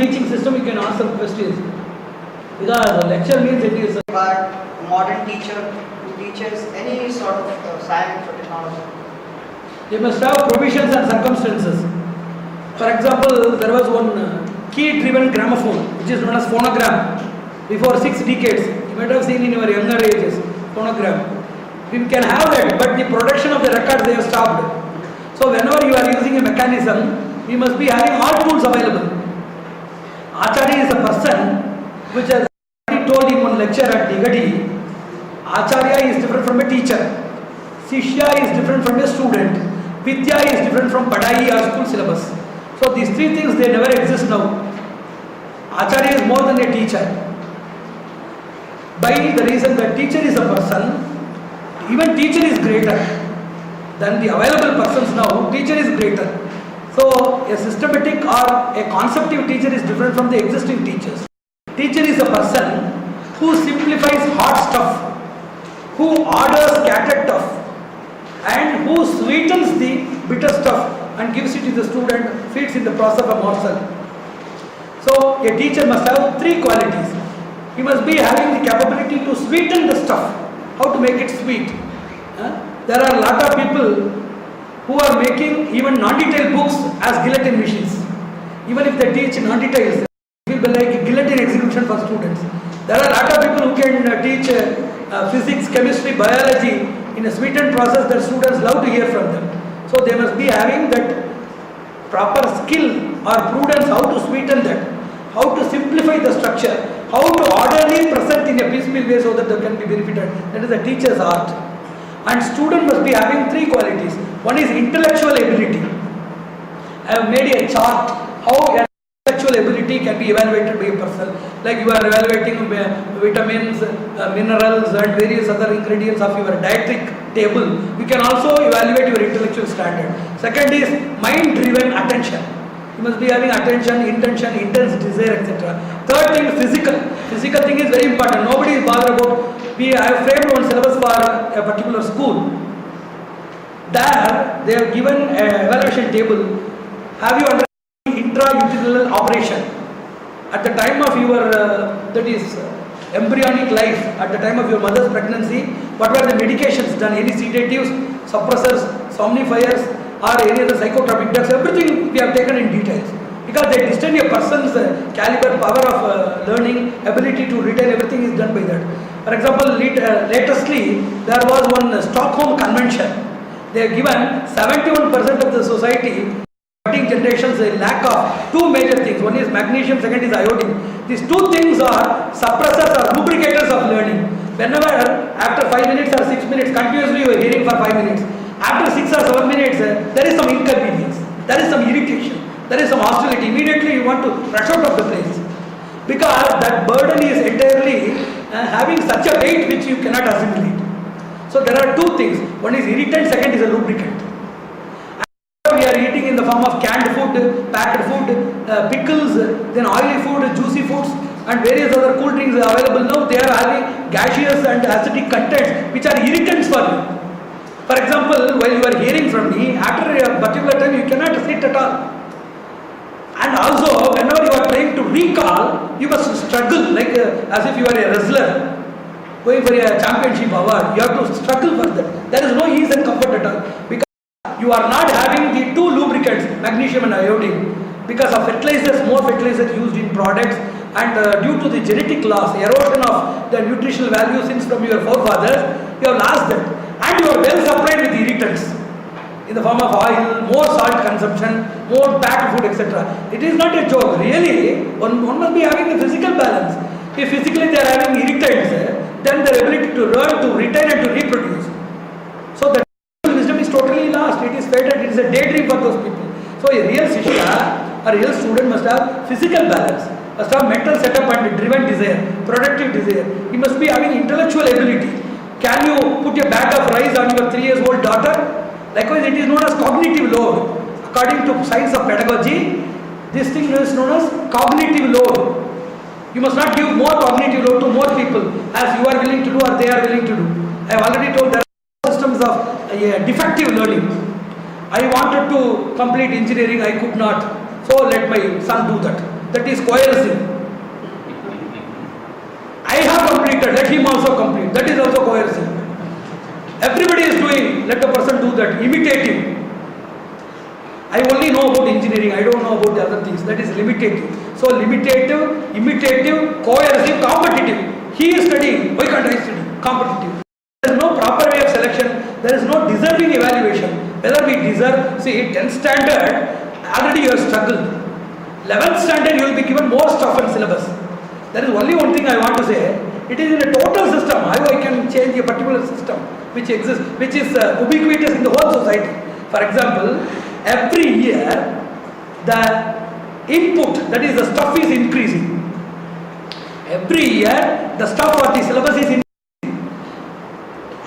teaching system you can ask some questions. Because lecture means it is But a modern teacher who teaches any sort of science or technology. they must have provisions and circumstances. For example, there was one key-driven gramophone, which is known as phonogram. Before 6 decades, you might have seen in your younger ages, phonogram. We can have that, but the production of the records they have stopped. So whenever you are using a mechanism, you must be having all tools available. Acharya is a person which has already told in one lecture at Digadi, Acharya is different from a teacher. Shishya is different from a student. Vidya is different from Padai or school syllabus. So these 3 things, they never exist now. Acharya is more than a teacher. By the reason that teacher is a person, even teacher is greater than the available persons now. Teacher is greater. So a systematic or a conceptive teacher is different from the existing teachers. Teacher is a person who simplifies hard stuff, who orders scattered stuff, and who sweetens the bitter stuff and gives it to the student, feeds in the process of a morsel. So a teacher must have 3 qualities. He must be having the capability to sweeten the stuff, how to make it sweet. There are a lot of people who are making even non-detailed books as guillotine machines. Even if they teach non-details, it will be like a guillotine execution for students. There are a lot of people who can teach physics, chemistry, biology in a sweetened process that students love to hear from them. So they must be having that proper skill or prudence how to sweeten that, how to simplify the structure, how to orderly present in a piecemeal way so that they can be benefited. That is the teacher's art. And student must be having 3 qualities. One is intellectual ability. I have made a chart how an intellectual ability can be evaluated by a person. Like you are evaluating vitamins, minerals and various other ingredients of your dietetic table. You can also evaluate your intellectual standard. Second is mind-driven attention. You must be having attention, intention, intense desire, etc. Third thing, physical. Physical thing is very important. Nobody is bothered about. I have framed one syllabus for a particular school. There, they have given an evaluation table. Have you undertaken intrauterine operation? At the time of your, that is, embryonic life, at the time of your mother's pregnancy, what were the medications done? Any sedatives, suppressors, somnifiers, or any other psychotropic drugs? Everything we have taken in details. Because they distend a person's caliber, power of learning, ability to retain everything is done by that. For example, latestly, there was one Stockholm Convention. They have given 71% of the society, generations, a lack of 2 major things. One is magnesium, second is iodine. These 2 things are suppressors or lubricators of learning. Whenever, after 5 minutes or 6 minutes, continuously you are hearing for 5 minutes. After 6 or 7 minutes, there is some inconvenience, there is some irritation, there is some hostility. Immediately you want to rush out of the place. Because that burden is entirely having such a weight which you cannot assimilate. So there are 2 things. One is irritant, second is a lubricant. And we are eating in the form of canned food, packed food, pickles, then oily food, juicy foods and various other cool drinks are available now. They are having gaseous and acidic contents which are irritants for you. For example, while you are hearing from me, after a particular time you cannot sit at all. And also, whenever you are trying to recall, you must struggle like as if you are a wrestler going for a championship award. You have to struggle for that. There is no ease and comfort at all. Because you are not having the 2 lubricants, magnesium and iodine. Because of fertilizers, more fertilizers used in products, and due to the genetic loss, erosion of the nutritional value since from your forefathers, you have lost that. And you are well supplied with irritants in the form of oil, more salt consumption, more packed food, etc. It is not a joke. Really, one must be having a physical balance. If physically they are having irritants, then their ability to learn, to retain and to reproduce. So the wisdom is totally lost. It is fated. It is a daydream for those people. So a real Shishya, a real student must have physical balance, must have mental setup and driven desire, productive desire. He must be having intellectual ability. Can you put a bag of rice on your 3-year-old daughter? Likewise, it is known as cognitive load. According to science of pedagogy, this thing is known as cognitive load. You must not give more cognitive load to more people as you are willing to do or they are willing to do. I have already told there are systems of defective learning. I wanted to complete engineering, I could not. So let my son do that. That is coercive. I have completed, let him also complete. That is also coercive. Everybody is doing, let the person do that. Imitate him. I only know about engineering, I don't know about the other things. That is limitative. So limitative, imitative, coercive, competitive. He is studying, why can't I study? Competitive. There is no proper way of selection. There is no deserving evaluation. Whether we deserve, see, 10th standard, already you have struggled. 11th standard, you will be given more stuff and syllabus. There is only one thing I want to say. It is in a total system. How I can change a particular system which exists, which is ubiquitous in the whole society. For example, every year the input, that is the stuff, is increasing. Every year the stuff or the syllabus is increasing.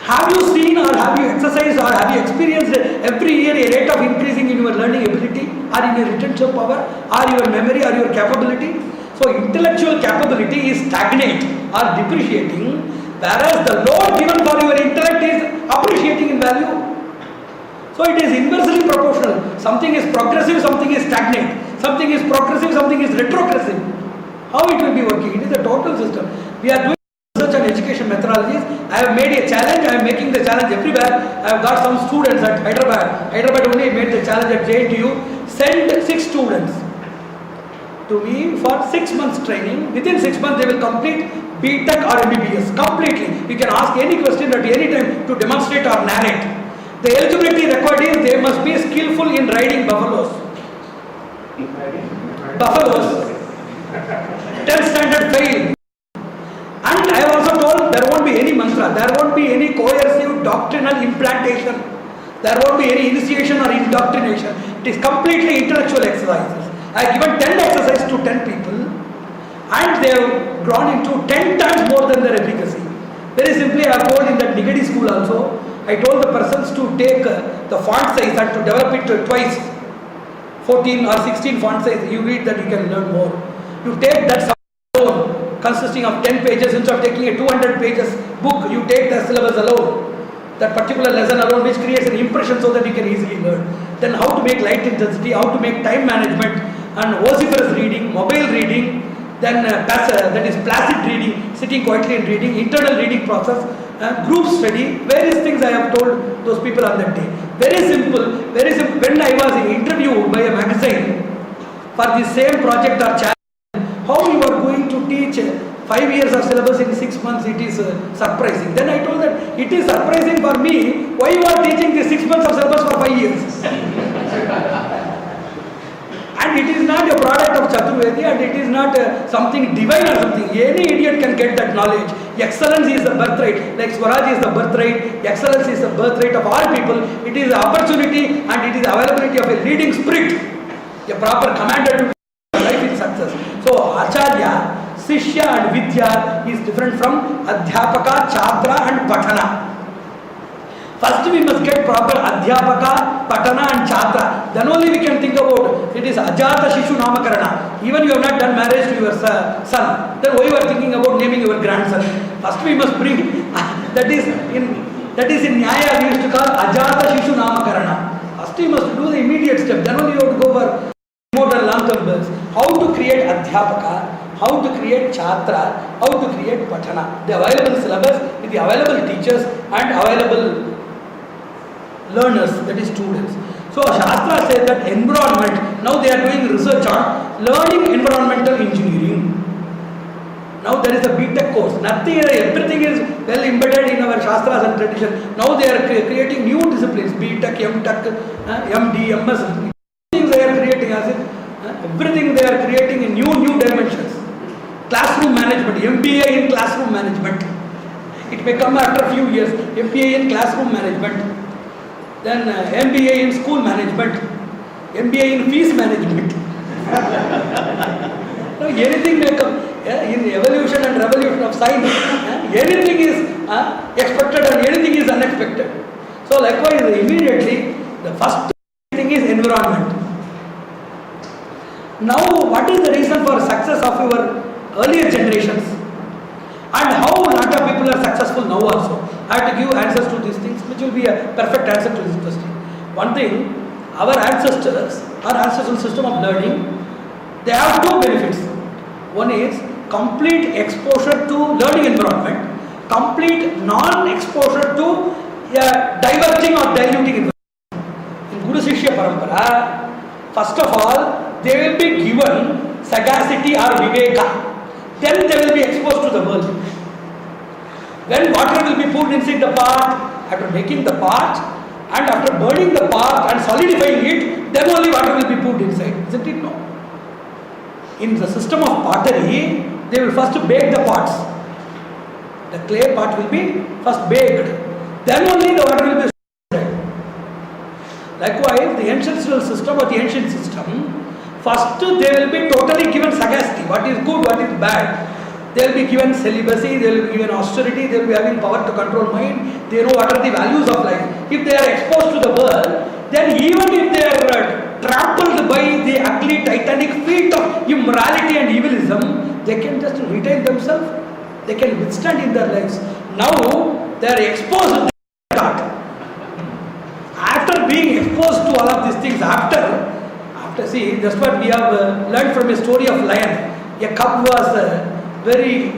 Have you seen or have you exercised or have you experienced every year a rate of increasing in your learning ability or in your retention power or your memory or your capability? So intellectual capability is stagnant or depreciating, whereas the load given for your intellect is appreciating in value. So it is inversely proportional. Something is progressive, something is stagnant. Something is progressive, something is retrogressive. How it will be working? It is a total system. We are doing research and education methodologies. I have made a challenge. I am making the challenge everywhere. I have got some students at Hyderabad. Hyderabad only made the challenge at JNTU. Send 6 students to me for 6 months training. Within 6 months they will complete B.Tech or MBBS completely. You can ask any question at any time to demonstrate or narrate. The eligibility required is they must be skillful in riding buffaloes. Buffaloes. 10th standard fail. And I have also told there won't be any mantra, there won't be any coercive doctrinal implantation, there won't be any initiation or indoctrination. It is completely intellectual exercises. I have given 10 exercises to 10 people and they have grown into 10 times more than their efficacy. Very simply, I have told in that Nigadi school also, I told the persons to take the font size and to develop it to twice, 14 or 16 font size. You read that you can learn more. You take that alone consisting of 10 pages instead of taking a 200 pages book, you take the syllabus alone. That particular lesson alone which creates an impression so that you can easily learn. Then how to make light intensity, how to make time management and vociferous reading, mobile reading, then that is placid reading, sitting quietly and reading, internal reading process, group study, various things I have told those people on that day. Very simple, very simple. When I was interviewed by a magazine for the same project or challenge, how you are going to teach 5 years of syllabus in 6 months, it is surprising. Then I told them, it is surprising for me, why you are teaching the 6 months of syllabus for 5 years? And it is not a product of Chaturvedi and it is not something divine or something. Any idiot can get that knowledge. Excellence is the birthright. Like Swaraj is the birthright. Excellence is the birthright of all people. It is the opportunity and it is the availability of a leading spirit. A proper commander to life in success. So Acharya, Sishya and Vidya is different from Adhyapaka, Chhatra and Patana. First we must get proper Adhyapaka, Patana and Chhatra. Then only we can think about it is Ajata Shishu Namakarana. Even you have not done marriage to your son. Then why you are thinking about naming your grandson? First we must bring, that is in Nyaya we used to call Ajata Shishu Namakarana. First you must do the immediate step. Then only you have to go for remote and long-term births. How to create Adhyapaka, how to create Chhatra, how to create Patana. The available syllabus with the available teachers and available learners, that is students. So Shastra says that environment, now they are doing research on learning environmental engineering. Now there is a B.Tech course. Nothing, everything is well embedded in our Shastras and tradition. Now they are creating new disciplines, B.Tech, M.Tech, MD, MS. Things they are creating as everything they are creating in new dimensions. Classroom management, MBA in classroom management. It may come after a few years. MBA in classroom management. Then MBA in school management, MBA in fees management. No, anything may come. In evolution and revolution of science, anything is expected and anything is unexpected. So likewise, immediately, the first thing is environment. Now, what is the reason for success of your earlier generations? And how a lot of people are successful now also? I have to give answers to these things, which will be a perfect answer to this question. One thing, our ancestral system of learning, They have two benefits. One is complete exposure to learning environment, complete non-exposure to diverging or diluting environment. In Guru Shishya Parampara, first of all, they will be given sagacity or viveka. Then they will be exposed to the world. When water will be poured inside the pot, after making the pot and after burning the pot and solidifying it, then only water will be poured inside. Isn't it? No. In the system of pottery, they will first bake the pots. The clay pot will be first baked. Then only the water will be solid. Likewise, the ancestral system or the ancient system, first they will be totally given sagacity. What is good, what is bad. They will be given celibacy, they will be given austerity, they will be having power to control mind, they know what are the values of life. If they are exposed to the world, then even if they are trampled by the ugly titanic feet of immorality and evilism, they can just retain themselves, they can withstand in their lives. Now, they are exposed to that. After being exposed to all of these things, after see, that's what we have learned from a story of lion. A cub was very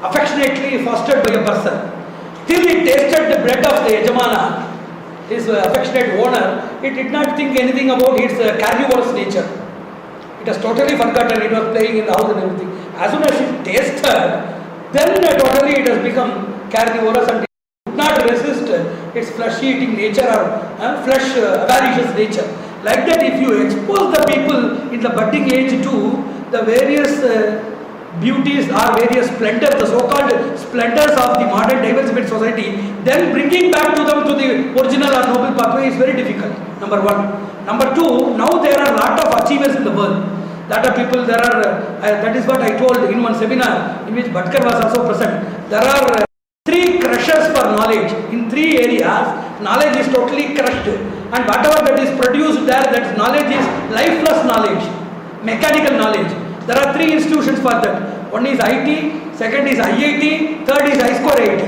affectionately fostered by a person. Till he tasted the bread of the Yajamana, his affectionate owner, he did not think anything about its carnivorous nature. It was totally forgotten, it was playing in the house and everything. As soon as it tasted, then totally it has become carnivorous and it could not resist its flesh-eating nature or flesh avaricious nature. Like that, if you expose the people in the budding age to the various beauties or various splendors, the so-called splendors of the modern diversified society, then bringing back to them to the original or noble pathway is very difficult. Number one. Number two, now there are a lot of achievers in the world. Lot of people, there are, that is what I told in one seminar in which Bhatkar was also present. There are three crushers for knowledge. In three areas, knowledge is totally crushed. And whatever that is produced there, that knowledge is lifeless knowledge, mechanical knowledge. There are three institutions for that. One is IT, second is IIT, third is I-Score IIT.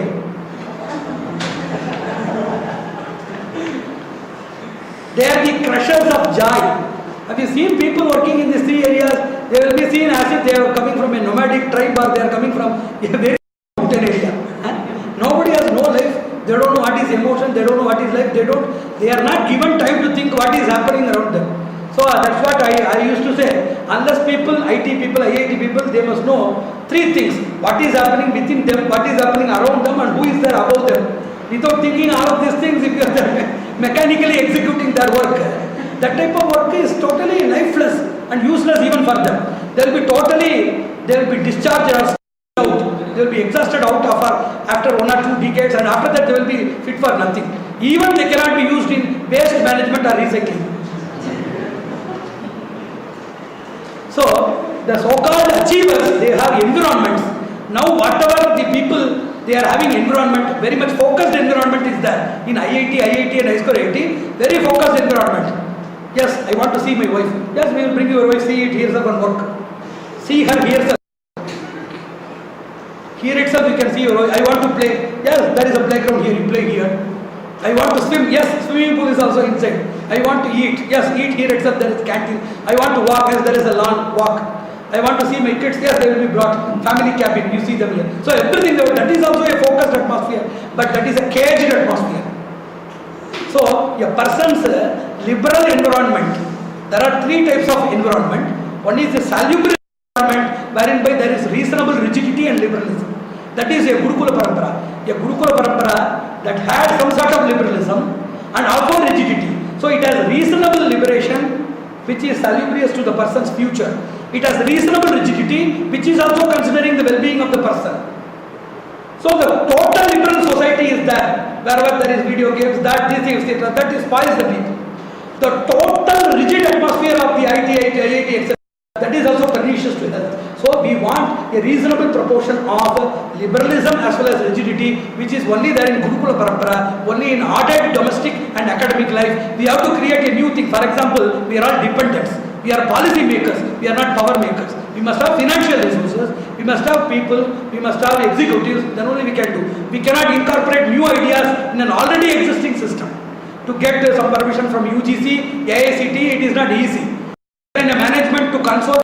They are the crushers of joy. Have you seen people working in these three areas? They will be seen as if they are coming from a nomadic tribe or they are coming from a very mountain area. Nobody has no life. They don't know what is emotion. They don't know what is life. They are not given time to think what is happening around them. So that's what I used to say. Unless people, IT people, IIT people, they must know three things. What is happening within them, what is happening around them, and who is there above them. Without thinking all of these things, if you are mechanically executing their work, that type of work is totally lifeless and useless even for them. They will be discharged or out. They will be exhausted out of after 1 or 2 decades, and after that they will be fit for nothing. Even they cannot be used in waste management or recycling. So, the so-called achievers, they have environments. Now, whatever the people, they are having environment, very much focused environment is there. In IIT and I-Score IIT, very focused environment. Yes, I want to see my wife. Yes, we will bring your wife, see it, hear her and work. See her, hear her. Here itself you can see your wife. I want to play. Yes, there is a playground here, you play here. I want to swim. Yes, swimming pool is also inside. I want to eat. Yes, eat here itself, there is canteen. I want to walk. Yes, there is a lawn, walk. I want to see my kids. Yes, they will be brought. Family cabin, you see them here. So everything, that is also a focused atmosphere. But that is a caged atmosphere. So, a person's liberal environment. There are three types of environment. One is a salubrious environment, wherein by there is reasonable rigidity and liberalism. That is a Gurukula Parampara. A Gurukula Parampara that had some sort of liberalism and also rigidity. So it has reasonable liberation which is salubrious to the person's future. It has reasonable rigidity which is also considering the well-being of the person. So the total liberal society is there. Wherever there is video games, that, this, etc. That spoils the people. The total rigid atmosphere of the IIT, etc. That is also pernicious to health. So we want a reasonable proportion of liberalism as well as rigidity, which is only there in Gurukula Parampara, only in ordered domestic and academic life. We have to create a new thing. For example, we are all dependents. We are policy makers. We are not power makers. We must have financial resources. We must have people. We must have executives. Then only we can do. We cannot incorporate new ideas in an already existing system. To get some permission from UGC, AICT, it is not easy. In a management to consult